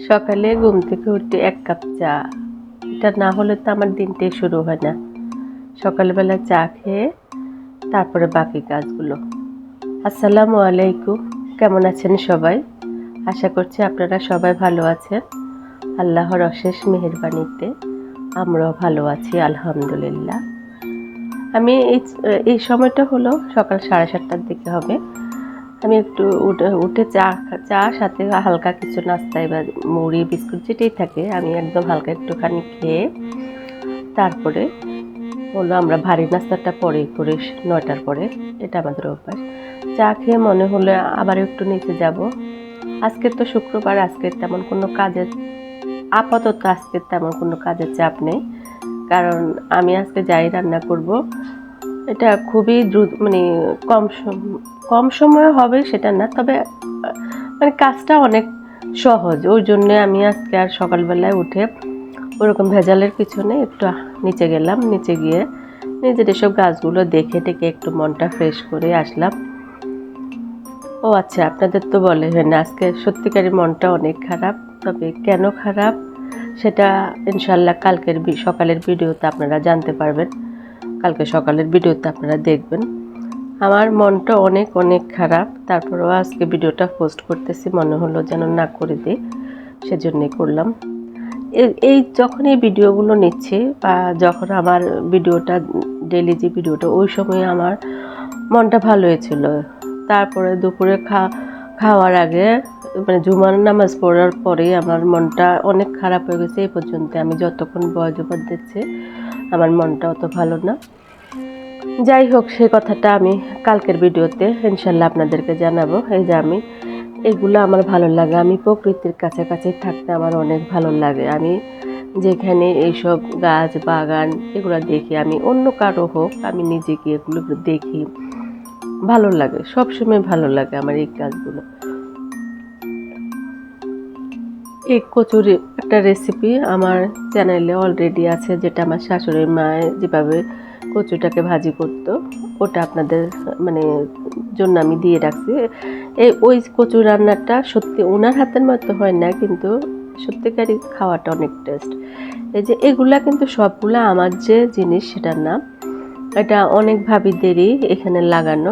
সকালে ঘুম থেকে উঠে ১ কাপ চা, এটা না হলে তো আমার দিনটাই শুরু হয় না। সকালবেলা চা খেয়ে তারপরে বাকি কাজগুলো। আসসালামু আলাইকুম, কেমন আছেন সবাই? আশা করছি আপনারা সবাই ভালো আছেন। আল্লাহর অশেষ মেহেরবানিতে আমরাও ভালো আছি আলহামদুলিল্লাহ। আমি এই সময়টা হলো সকাল 7:30টার দিকে হবে। আমি একটু উঠে চা সাথে হালকা কিছু নাস্তা, এবার মুড়ি বিস্কুট যেটাই থাকে আমি একদম হালকা একটুখানি খেয়ে তারপরে হলো আমরা ভারী নাস্তাটা পরে করি 9টার পরে, এটা আমাদের অভ্যাস। চা খেয়ে মনে হলো আবার একটু নিচে যাব। আজকে তো শুক্রবার, আজকে তেমন কোনো কাজের আপাতত আজকে তেমন কোনো কাজের চাপ নেই, কারণ আমি আজকে যাই রান্না করব এটা খুবই দ্রুত, মানে কম সময়ে হবে সেটা না, তবে মানে কাজটা অনেক সহজ। ওই জন্য আমি আজকে আর সকালবেলায় উঠে ওরকম ভেজালের পিছনে একটু নিচে গেলাম, নিচে গিয়ে নিজের এসব গাছগুলো দেখে টেকে একটু মনটা ফ্রেশ করে আসলাম। ও আচ্ছা, আপনাদের তো বলে না আজকে সত্যিকারের মনটা অনেক খারাপ, তবে কেন খারাপ সেটা ইনশাল্লাহ কালকের সকালের ভিডিওতে আপনারা জানতে পারবেন। কালকে সকালের ভিডিওতে আপনারা দেখবেন। আমার মনটা অনেক অনেক খারাপ, তারপরেও আজকে ভিডিওটা পোস্ট করতেছি, মনে হলো যেন না করে দিই, সেজন্যই করলাম। এই যখন এই ভিডিওগুলো নিচ্ছি বা যখন আমার ভিডিওটা ডেইলি যে ভিডিওটা, ওই সময় আমার মনটা ভালো হয়েছিল। তারপরে দুপুরে খাওয়ার আগে মানে জুমার নামাজ পড়ার পরে আমার মনটা অনেক খারাপ হয়ে গেছে। এই পর্যন্ত আমি যতক্ষণ ভয়েস ওভার দিচ্ছি আমার মনটা অত ভালো না। যাই হোক, সেই কথাটা আমি কালকের ভিডিওতে ইনশাল্লাহ আপনাদেরকে জানাবো। এই যে আমি এগুলো আমার ভালো লাগে, আমি প্রকৃতির কাছাকাছি থাকতে আমার অনেক ভালো লাগে। আমি যেখানে এইসব গাছ বাগান এগুলো দেখি, আমি অন্য কারো হোক আমি নিজে গিয়ে এগুলো দেখি, ভালো লাগে, সবসময় ভালো লাগে আমার এই কাজগুলো। এই কচুরি একটা রেসিপি আমার চ্যানেলে অলরেডি আছে, যেটা আমার শাশুড়ি মায়ের যেভাবে কচুটাকে ভাজি করতো ওটা আপনাদের মানে জন্য আমি দিয়ে রাখছি। ওই কচু রান্নাটা সত্যি ওনার হাতের মতো হয় না, কিন্তু সত্যিকারই খাওয়াটা অনেক টেস্ট। এই যে এগুলা কিন্তু সবগুলা আমার যে জিনিস সেটার নাম, এটা অনেক ভাবিদেরই এখানে লাগানো।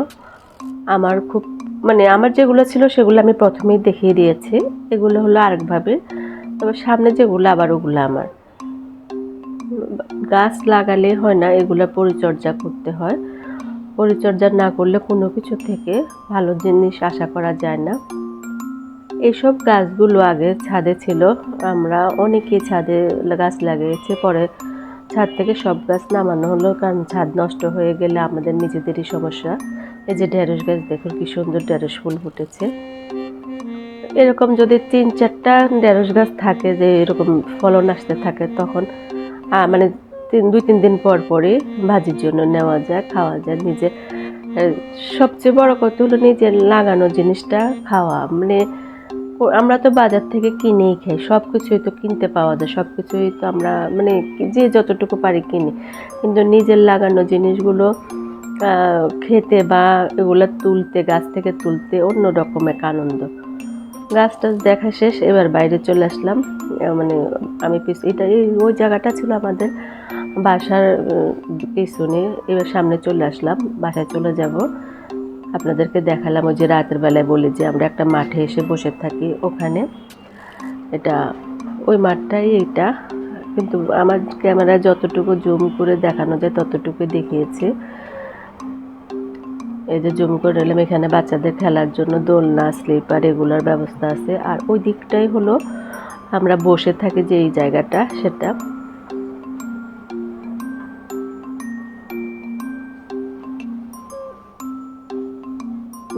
আমার খুব মানে আমার যেগুলো ছিল সেগুলো আমি প্রথমেই দেখিয়ে দিয়েছি, এগুলো হলো আরেকভাবে, তবে সামনে যেগুলো আবার ওগুলো আমার। গাছ লাগালে হয় না, এগুলো পরিচর্যা করতে হয়। পরিচর্যা না করলে কোনো কিছু থেকে ভালো জিনিস আশা করা যায় না। এইসব গাছগুলো আগে ছাদে ছিল, আমরা অনেকেই ছাদে গাছ লাগিয়েছে, পরে ছাদ থেকে সব গাছ নামানো হলো, কারণ ছাদ নষ্ট হয়ে গেলে আমাদের নিজেদেরই সমস্যা। এই যে ঢেঁড়স গাছ দেখুন কি সুন্দর ঢেঁড়স ফুল ফুটেছে। এরকম যদি 3-4টা ঢেঁড়স গাছ থাকে যে এরকম ফলন আসতে থাকে, তখন মানে 2-3 দিন পর পরই ভাজির জন্য নেওয়া যায়, খাওয়া যায়। নিজে সবচেয়ে বড় কথা হলো নিজের লাগানো জিনিসটা খাওয়া। মানে আমরা তো বাজার থেকে কিনেই খাই, সব কিছুই তো কিনতে পাওয়া যায়, সব কিছুই তো আমরা মানে যে যতটুকু পারি কিনি, কিন্তু নিজের লাগানো জিনিসগুলো খেতে বা এগুলো তুলতে, গাছ থেকে তুলতে অন্য রকম এক আনন্দ। গাছটা দেখা শেষ, এবার বাইরে চলে আসলাম। মানে আমি এটা ওই জায়গাটা ছিল আমাদের বাসার পিছনে, এবার সামনে চলে আসলাম, বাসায় চলে যাব। আপনাদেরকে দেখালাম ওই যে রাতের বেলায় বলি যে আমরা একটা মাঠে এসে বসে থাকি, ওখানে এটা ওই মাঠটাই এইটা, কিন্তু আমার ক্যামেরায় যতটুকু জুম করে দেখানো যায় ততটুকু দেখিয়েছে। এই যে জুম করে নিলাম, এখানে বাচ্চাদের খেলার জন্য দোলনা স্লিপার এগুলোর ব্যবস্থা আছে, আর ওই দিকটাই হলো আমরা বসে থাকি যে এই জায়গাটা, সেটা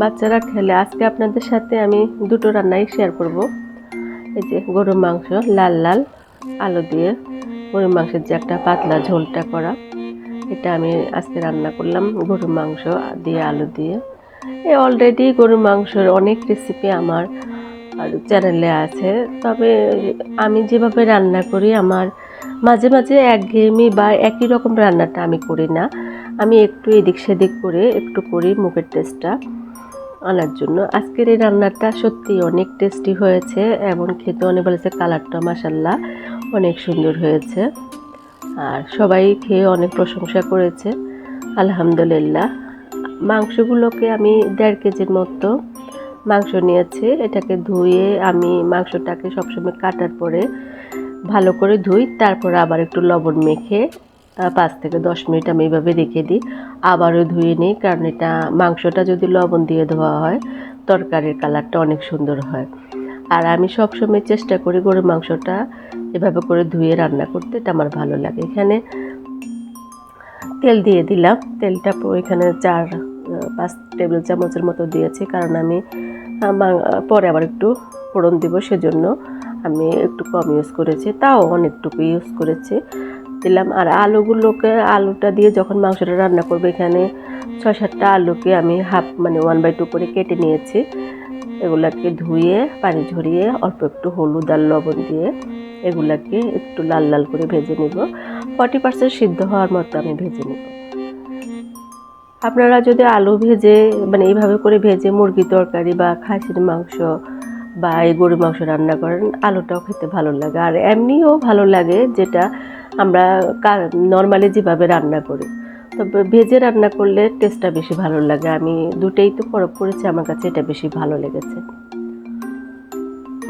বাচ্চারা খেলে। আজকে আপনাদের সাথে আমি দুটো রান্নাই শেয়ার করব। এই যে গরুর মাংস লাল লাল আলু দিয়ে, গরুর মাংসের যে একটা পাতলা ঝোলটা করা, এটা আমি আজকে রান্না করলাম গরুর মাংস দিয়ে আলু দিয়ে। এই অলরেডি গরুর মাংসের অনেক রেসিপি আমার চ্যানেলে আছে, তবে আমি যেভাবে রান্না করি আমার মাঝে মাঝে একঘেয়েমি বা একই রকম রান্নাটা আমি করি না, আমি একটু এদিক সেদিক করে একটু করি মুখের টেস্টটা। আনার জন্য। আজকের এই রান্নাটা সত্যি অনেক টেস্টি হয়েছে এবং খেতে অনেক ভালো হয়েছে। কালারটা মাশাআল্লাহ অনেক সুন্দর হয়েছে, আর সবাই খেয়ে অনেক প্রশংসা করেছে, আলহামদুলিল্লাহ। মাংসগুলোকে আমি 1.5 কেজির মতো মাংস নিয়েছি। এটাকে ধুয়ে আমি মাংসটাকে সবসময় কাটার পরে ভালো করে ধুই, তারপর আবার একটু লবণ মেখে 5 থেকে 10 মিনিট আমি এইভাবে রেখে দিই, আবারও ধুয়ে নিই, কারণ এটা মাংসটা যদি লবণ দিয়ে ধোয়া হয় তরকারির কালারটা অনেক সুন্দর হয়। আর আমি সবসময় চেষ্টা করি গরুর মাংসটা এভাবে করে ধুয়ে রান্না করতে, এটা আমার ভালো লাগে। এখানে তেল দিয়ে দিলাম, তেলটা এখানে 4-5 টেবিল চামচের মতো দিয়েছি, কারণ আমি পরে আবার একটু ফোড়ন দিব, সেজন্য আমি একটু কম ইউজ করেছি, তাও অনেকটুকু ইউজ করেছি দিলাম। আর আলুটা দিয়ে যখন মাংসটা রান্না করবো, এখানে 6-7টা আলুকে আমি হাফ মানে 1/2 করে কেটে নিয়েছি। এগুলাকে ধুয়ে পানি ঝরিয়ে অল্প একটু হলুদ আর লবণ দিয়ে এগুলাকে একটু লাল লাল করে ভেজে নিব। 40% সিদ্ধ হওয়ার মতো আমি ভেজে নিব। আপনারা যদি আলু ভেজে মানে এইভাবে করে ভেজে মুরগি তরকারি বা খাসির মাংস বা এই গরুর মাংস রান্না করেন, আলুটাও খেতে ভালো লাগে, আর এমনিও ভালো লাগে, যেটা আমরা নর্মালি যেভাবে রান্না করি। তবে ভেজে রান্না করলে টেস্টটা বেশি ভালো লাগে। আমি দুটেই তো পরখ করেছি, আমার কাছে এটা বেশি ভালো লেগেছে।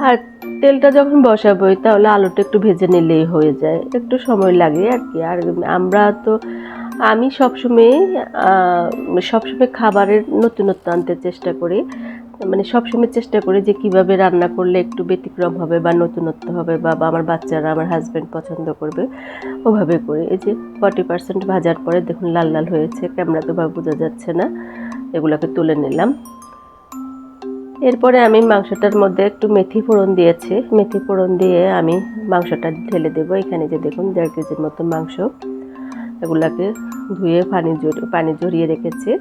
আর তেলটা যখন বসাবোই তাহলে আলুটা একটু ভেজে নিলেই হয়ে যায়, একটু সময় লাগে আর কি। আর আমি সবসময় খাবারের নতুনত্ব আনতে চেষ্টা করি, মানে সবসময় চেষ্টা করি যে কিভাবে রান্না করলে একটু ব্যতিক্রম হবে বা নতুনত্ব হবে বা আমার বাচ্চারা আমার হাজব্যান্ড পছন্দ করবে, ওভাবে করি। এই যে 40% ভাজার পরে দেখুন লাল লাল হয়েছে, ক্যামেরাতে বা বোঝা যাচ্ছে না। এগুলোকে তুলে নিলাম। এরপরে আমি মাংসটার মধ্যে একটু মেথি ফোড়ন দিয়েছি, মেথি ফোড়ন দিয়ে আমি মাংসটা ঢেলে দেবো। এখানে যে দেখুন 1.5 কেজির মতো মাংস, এগুলাকে ধুয়ে পানি ঝরিয়ে রেখেছি।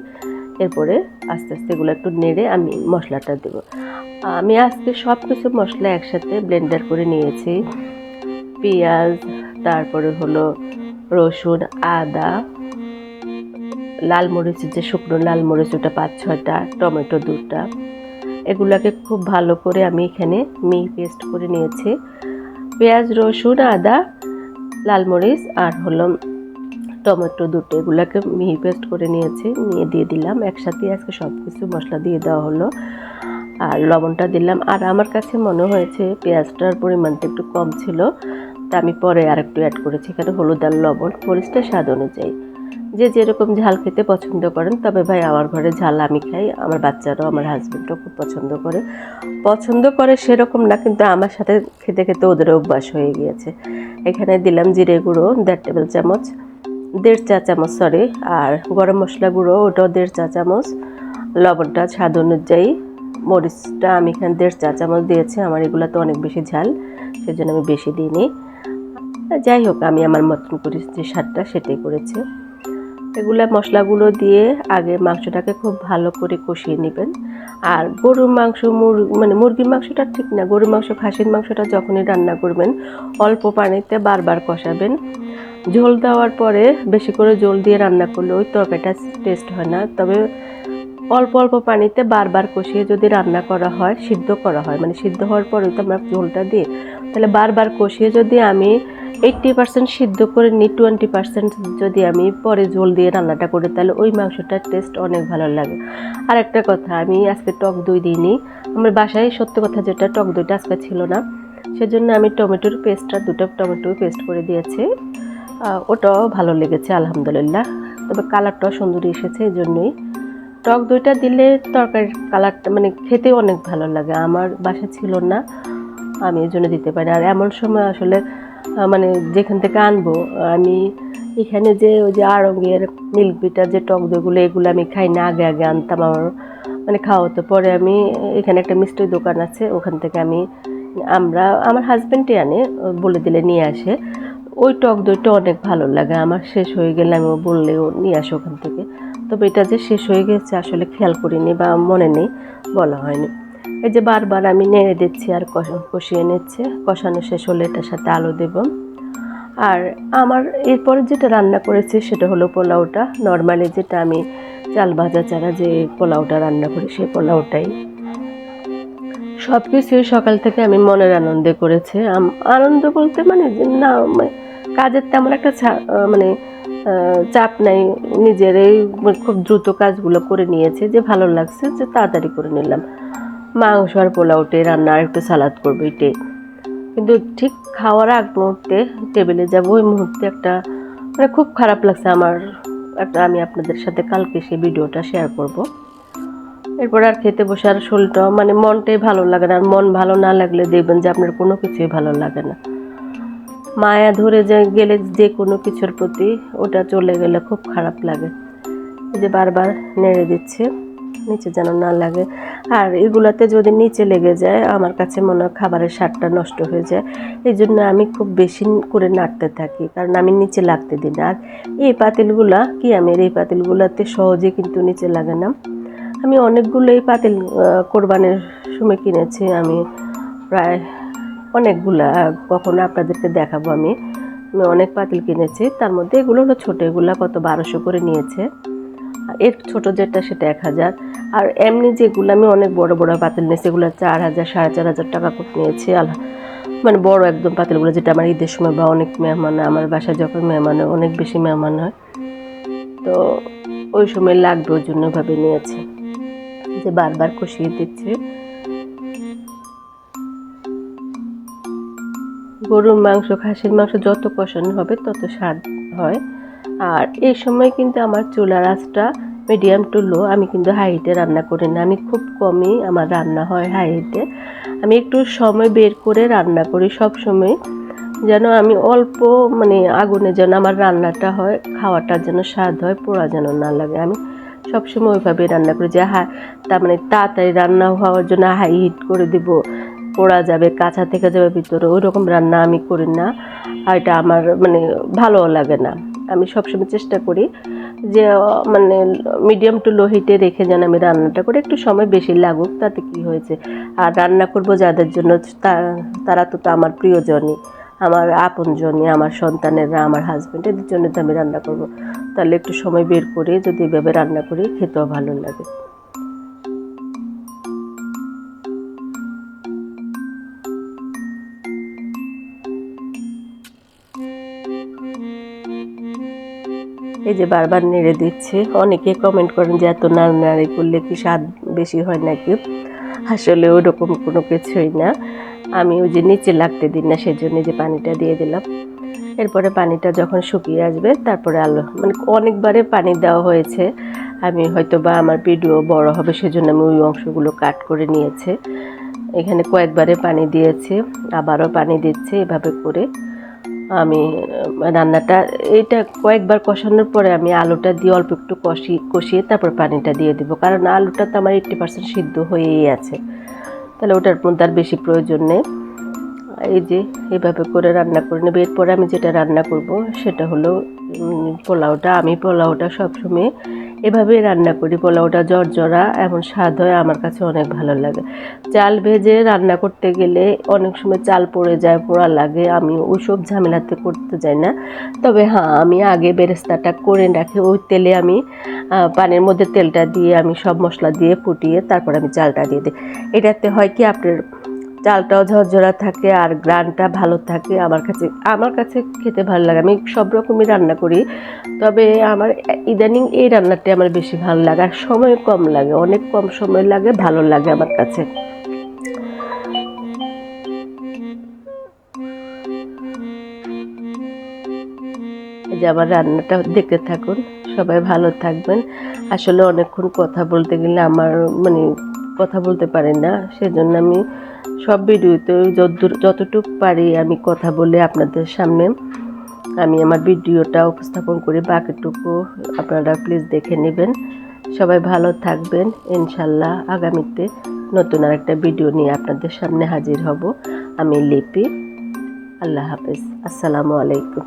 এরপরে আস্তে আস্তে এগুলো একটু নেড়ে আমি মশলাটা দেবো। আমি আজকে সব কিছু মশলা একসাথে ব্লেন্ডার করে নিয়েছি। পেঁয়াজ, তারপরে হলো রসুন, আদা, লাল মরিচের যে শুকনো লাল মরিচ ওটা 5-6টা, টমেটো 2টা, এগুলাকে খুব ভালো করে আমি এখানে পেস্ট করে নিয়েছি। পেঁয়াজ, রসুন, আদা, লাল মরিচ আর হলো টমেটো 2টো, এগুলাকে পেস্ট করে নিয়েছি, নিয়ে দিয়ে দিলাম একসাথে। আজকে সব কিছু মশলা দিয়ে দেওয়া হলো, আর লবণটা দিলাম। আর আমার কাছে মনে হয়েছে পেঁয়াজটার পরিমাণটা একটু কম ছিল, তা আমি পরে আর একটু অ্যাড করেছি। এখানে হলুদ আর লবণ, মরিচটা স্বাদ অনুযায়ী, যে যেরকম ঝাল খেতে পছন্দ করেন। তবে ভাই আমার ঘরে ঝাল আমি খাই, আমার বাচ্চারাও আমার হাজব্যান্ডও খুব পছন্দ করে সেরকম না, কিন্তু আমার সাথে খেতে খেতে ওদের অভ্যাস হয়ে গিয়েছে। এখানে দিলাম জিরে গুঁড়ো 1.5 টেবিল চামচ, 1.5 চা চামচ সরি, আর গরম মশলা গুঁড়ো ওটাও 1.5 চা চামচ, লবণটা স্বাদ অনুযায়ী, মরিচটা আমি এখানে 1.5 চা চামচ দিয়েছি। আমার এগুলো তো অনেক বেশি ঝাল, সেজন্য আমি বেশি দিইনি। যাই হোক, আমি আমার মতন করে যে স্বাদটা সেটাই করেছি। এগুলা মশলাগুলো দিয়ে আগে মাংসটাকে খুব ভালো করে কষিয়ে নেবেন। আর গরুর মাংস মানে মুরগির মাংসটা ঠিক না, গরুর মাংস খাসির মাংসটা যখনই রান্না করবেন অল্প পানিতে বারবার কষাবেন। ঝোল দেওয়ার পরে বেশি করে ঝোল দিয়ে রান্না করলে ওই তরকারিটা টেস্ট হয় না। তবে অল্প অল্প পানিতে বারবার কষিয়ে যদি রান্না করা হয়, সিদ্ধ করা হয়, মানে সিদ্ধ হওয়ার পরে তো আমরা ঝোলটা দিই, তাহলে বারবার কষিয়ে যদি আমি 80% সিদ্ধ করে নিই, 20% যদি আমি পরে ঝোল দিয়ে রান্নাটা করি, তাহলে ওই মাংসটার টেস্ট অনেক ভালো লাগে। আর একটা কথা, আমি আজকে টক দই দিইনি। আমার বাসায় সত্য কথা যেটা, টক দইটা আজকে ছিল না, সেজন্য আমি টমেটোর পেস্টটা 2টা টমেটো পেস্ট করে দিয়েছি। ওটাও ভালো লেগেছে আলহামদুলিল্লাহ, তবে কালারটাও সুন্দর এসেছে। এই জন্যই টক দইটা দিলে তরকারির কালারটা মানে খেতে অনেক ভালো লাগে। আমার বাসা ছিল না, আমি এই জন্য দিতে পারি। আর এমন সময় আসলে মানে যেখান থেকে আনবো আমি, এখানে যে ওই যে আড়ঙের মিল্ক বিটার যে টক দইগুলো, এগুলো আমি খাই না। আগে আনতাম, আমার মানে খাওয়া হতো। পরে আমি এখানে একটা মিষ্টির দোকান আছে, ওখান থেকে আমার হাজব্যান্ডই আনে, বলে দিলে নিয়ে আসে। ওই টক দইটা অনেক ভালো লাগে আমার, শেষ হয়ে গেলে আমি বললেও নিয়ে আসে ওখান থেকে। তবে এটা যে শেষ হয়ে গেছে আসলে খেয়াল করিনি বা মনে নেই, বলা হয়নি। এই যে বারবার আমি নেড়ে দিচ্ছি আর কষিয়ে নিচ্ছে। কষানো শেষ হলে এটার সাথে আলু দেব। আর আমার এরপরে যেটা রান্না করেছি সেটা হলো পোলাওটা, নর্মালি যেটা আমি চাল ভাজা ছাড়া যে পোলাওটা রান্না করি সেই পোলাওটাই। সব কিছুই সকাল থেকে আমি মনের আনন্দে করেছি। আনন্দ বলতে মানে না, কাজের তেমন একটা মানে চাপ নাই, নিজেরাই খুব দ্রুত কাজগুলো করে নিয়েছে, যে ভালো লাগছে যে তাড়াতাড়ি করে নিলাম। মাংস আর পোলাওটে রান্না আর একটু সালাদ করবো এটাই। কিন্তু ঠিক খাওয়ার আগ মুহূর্তে টেবিলে যাবো, ওই মুহূর্তে একটা মানে খুব খারাপ লাগছে আমার একটা, আমি আপনাদের সাথে কালকে সেই ভিডিওটা শেয়ার করব। এরপর আর খেতে বসে আর শরীরটা মানে মনটাই ভালো লাগে না, আর মন ভালো না লাগলে দেখবেন যে আপনার কোনো কিছুই ভালো লাগে না, মায়া ধরে গেলে যে কোনো কিছুর প্রতি ওটা চলে গেলে খুব খারাপ লাগে। এই যে বারবার নেড়ে দিচ্ছে নিচে যেন না লাগে, আর এগুলাতে যদি নিচে লেগে যায় আমার কাছে মনে হয় খাবারের স্বাদটা নষ্ট হয়ে যায়। এই জন্য আমি খুব বেশি করে নাড়তে থাকি, কারণ আমি নিচে লাগতে দিই না। আর এই পাতিলগুলা কি, আমি এই পাতিলগুলাতে সহজে কিন্তু নিচে লাগে না। আমি অনেকগুলো এই পাতিল কোরবানির সময় কিনেছি, আমি প্রায় অনেকগুলা, কখনো আপনাদেরকে দেখাবো। আমি অনেক পাতিল কিনেছি, তার মধ্যে এগুলো হলো ছোটো, এগুলো কত 1200 করে নিয়েছে, এর ছোটো যেটা সেটা 1000। আর এমনি যেগুলো আমি অনেক বড় বড় পাতিল নিয়েছি এগুলো 4000 4500 টাকা করে নিয়েছি। মানে বড় একদম পাতিলগুলো, যেটা আমার ঈদের সময় বা অনেক মেহমান আমার বাসায়, যখন মেহমান হয় অনেক বেশি মেহমান হয় তো ওই সময় লাগবে, ওই জন্য ভাবে নিয়েছি। যে বারবার কষিয়ে দিচ্ছে। গরুর মাংস খাসির মাংস যত কষানো হবে তত স্বাদ হয়। আর এই সময় কিন্তু আমার চুলার আঁচটা মিডিয়াম টু লো, আমি কিন্তু হাই হিটে রান্না করি না, আমি খুব কমই আমার রান্না হয় হাই হিটে। আমি একটু সময় বের করে রান্না করি সব সময়, যেন আমি অল্প মানে আগুনে যেন আমার রান্নাটা হয়, খাওয়াটার যেন স্বাদ হয়, পোড়া যেন না লাগে। আমি সবসময় ওইভাবে রান্না করি, যে তার মানে তাড়াতাড়ি রান্না হওয়ার জন্য হাই হিট করে দিব, পোড়া যাবে, কাঁচা থেকে যাবে ভিতরে, ওই রকম রান্না আমি করি না। আর এটা আমার মানে ভালোও লাগে না। আমি সবসময় চেষ্টা করি যে মানে মিডিয়াম টু লো হিটে রেখে যেন আমি রান্নাটা করি, একটু সময় বেশি লাগুক তাতে কি হয়েছে। আর রান্না করব যাদের জন্য, তারা তো আমার প্রিয়জনই, আমার আপনজনই, আমার সন্তানেরা, আমার হাজব্যান্ড, এদের জন্য তো আমি রান্না করব। তাহলে একটু সময় বের করে যদি এভাবে রান্না করি খেতেও ভালো লাগে। এই যে বারবার নেড়ে দিচ্ছে। অনেকে কমেন্ট করেন যে এত নাড়ানাড়ি করলে কি স্বাদ বেশি হয় নাকি, আসলে ওরকম কোনো কিছুই না। আমি ওই যে নিচে লাগতে দিই না, সেই জন্য যে পানিটা দিয়ে দিলাম। এরপরে পানিটা যখন শুকিয়ে আসবে তারপরে আলু, মানে অনেকবারে পানি দেওয়া হয়েছে, আমি হয়তো বা আমার ভিডিও বড় হবে সেজন্য আমি ওই অংশগুলো কাট করে নিয়েছি। এখানে কয়েকবারে পানি দিয়েছি, আবারও পানি দিচ্ছি, এভাবে করে আমি রান্নাটা এটা কয়েকবার কষানোর পরে আমি আলুটা দিয়ে অল্প একটু কষিয়ে তারপর পানিটা দিয়ে দিব, কারণ আলুটা তো আমার 80% সিদ্ধ হয়েই আছে, তাহলে ওটার মধ্যে আর বেশি প্রয়োজন নেই। এই যে এভাবে করে রান্না করে নেব। এরপরে আমি যেটা রান্না করব সেটা হলো পোলাওটা। আমি পোলাওটা সবসময় এভাবেই রান্না করি, পোলাওটা জর্জরা এমন স্বাদ হয়, আমার কাছে অনেক ভালো লাগে। চাল ভেজে রান্না করতে গেলে অনেক সময় চাল পড়ে যায়, পোড়া লাগে, আমি ওইসব ঝামেলাতে করতে যাই না। তবে হ্যাঁ, আমি আগে বেরেস্তাটা করে রাখি, ওই তেলে আমি পানির মধ্যে তেলটা দিয়ে আমি সব মশলা দিয়ে ফুটিয়ে তারপর আমি চালটা দিয়ে দিই। এটাতে হয় কি, আপনার চালটাও ঝরঝরা থাকে আর গ্রানটা ভালো থাকে। আমার কাছে খেতে ভালো লাগে। আমি সব রকমই রান্না করি, তবে আমার ইদানিং এই রান্নাটি আমার বেশি ভালো লাগে, আর সময় কম লাগে, অনেক কম সময় লাগে, ভালো লাগে আমার কাছে। এই যে আমার রান্নাটা দেখতে থাকুন, সবাই ভালো থাকবেন। আসলে অনেকক্ষণ কথা বলতে গেলে আমার মানে কথা বলতে পারি না, সেজন্য আমি সব ভিডিওতে যতটুকু পারি আমি কথা বলে আপনাদের সামনে আমি আমার ভিডিওটা উপস্থাপন করি, বাকিটুকু আপনারা প্লিজ দেখে নেবেন। সবাই ভালো থাকবেন। ইনশাল্লাহ আগামীতে নতুন আরেকটা ভিডিও নিয়ে আপনাদের সামনে হাজির হব। আমি লিপি। আল্লাহ হাফেজ। আসসালামু আলাইকুম।